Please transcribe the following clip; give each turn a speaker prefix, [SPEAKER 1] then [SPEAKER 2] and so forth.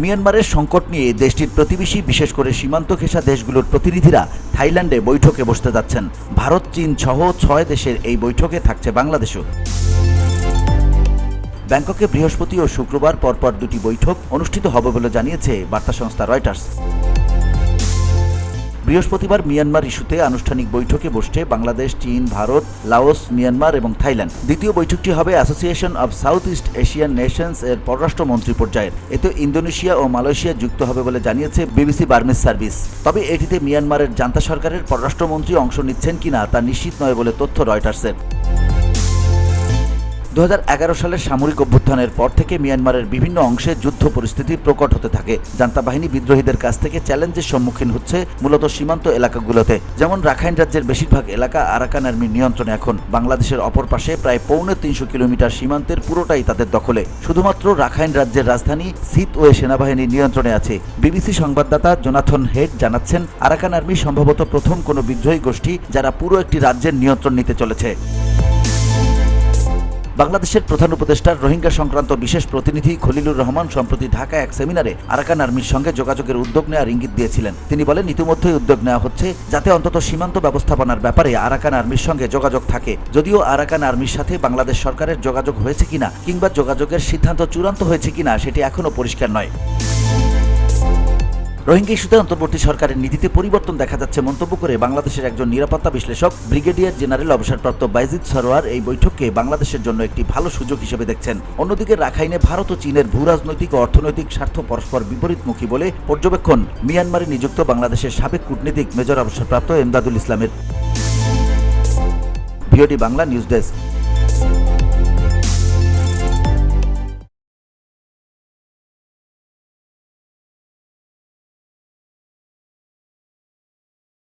[SPEAKER 1] মিয়ানমারের সংকট নিয়ে দেশটির প্রতিবেশী বিশেষ করে সীমান্ত ঘেঁষা দেশগুলোর প্রতিনিধিরা থাইল্যান্ডে বৈঠকে বসতে যাচ্ছেন। ভারত, চীন সহ 6 দেশের এই বৈঠকে থাকছে বাংলাদেশও। ব্যাংককে বৃহস্পতি ও শুক্রবার পরপর 2টি বৈঠক অনুষ্ঠিত হবে বলে জানিয়েছে বার্তা সংস্থা রয়টার্স। বৃহস্পতিবার মিয়ানমার ইস্যুতে আনুষ্ঠানিক বৈঠকে বসছে বাংলাদেশ, চীন, ভারত, লাওস, মিয়ানমার এবং থাইল্যান্ড। দ্বিতীয় বৈঠকটি হবে association of south east Asian Nations এর পররাষ্ট্রমন্ত্রী পর্যায়ের। এতে ইন্দোনেশিয়া ও মালয়েশিয়া যুক্ত হবে বলে জানিয়েছে বিবিসি বার্মিজ সার্ভিস। তবে এটিতে মিয়ানমারের জান্তা সরকারের পররাষ্ট্রমন্ত্রী অংশ নিচ্ছেন কিনা তা নিশ্চিত নয় বলে তথ্য রয়টার্সের। 2011 সালের সামরিক অভ্যুত্থানের পর থেকে মিয়ানমারের বিভিন্ন অংশে যুদ্ধ পরিস্থিতি প্রকট হতে থাকে। জান্তা বাহিনী বিদ্রোহীদের কাছ থেকে চ্যালেঞ্জের সম্মুখীন হচ্ছে মূলত সীমান্ত এলাকাগুলোতে। যেমন রাখাইন রাজ্যের বেশিরভাগ এলাকা আরাকান আর্মির নিয়ন্ত্রণে এখন। বাংলাদেশের অপর পাশে প্রায় 350 কিলোমিটার সীমান্তের পুরোটাই তাদের দখলে। শুধুমাত্র রাখাইন রাজ্যের রাজধানী সিতওয়ে সেনাবাহিনীর নিয়ন্ত্রণে আছে। বিবিসি সংবাদদাতা জোনাথন হেড জানাচ্ছেন, আরাকান আর্মি সম্ভবত প্রথম কোনো বিদ্রোহী গোষ্ঠী যারা পুরো একটি রাজ্যের নিয়ন্ত্রণ নিতে চলেছে। বাংলাদেশের প্রধান উপদেষ্টার রোহিঙ্গা সংক্রান্ত বিশেষ প্রতিনিধি খলিলুর রহমান সম্প্রতি ঢাকায় এক সেমিনারে আরাকান আর্মির সঙ্গে যোগাযোগের উদ্যোগ নেওয়ার ইঙ্গিত দিয়েছিলেন। তিনি বলেন, ইতিমধ্যেই উদ্যোগ নেওয়া হচ্ছে যাতে অন্তত সীমান্ত ব্যবস্থাপনার ব্যাপারে আরাকান আর্মির সঙ্গে যোগাযোগ থাকে। যদিও আরাকান আর্মির সাথে বাংলাদেশ সরকারের যোগাযোগ হয়েছে কিনা কিংবা যোগাযোগের সিদ্ধান্ত চূড়ান্ত হয়েছে কিনা সেটি এখনও পরিষ্কার নয়। রোহিঙ্গা ইস্যুতে অন্তর্বর্তী সরকারের নীতিতে পরিবর্তন দেখা যাচ্ছে মন্তব্য করে বাংলাদেশের একজন নিরাপত্তা বিশ্লেষক ব্রিগেডিয়ার জেনারেল অবসরপ্রাপ্ত বাইজিদ সরোয়ার এই বৈঠককে বাংলাদেশের জন্য একটি ভালো সুযোগ হিসেবে দেখছেন। অন্যদিকে রাখাইনে ভারত ও চীনের ভূরাজনৈতিক ও অর্থনৈতিক স্বার্থ পরস্পর বিপরীতমুখী বলে পর্যবেক্ষণ মিয়ানমারে নিযুক্ত বাংলাদেশের সাবেক কূটনীতিক মেজর অবসরপ্রাপ্ত এমদাদুল ইসলামের। VOD Bangla news desk.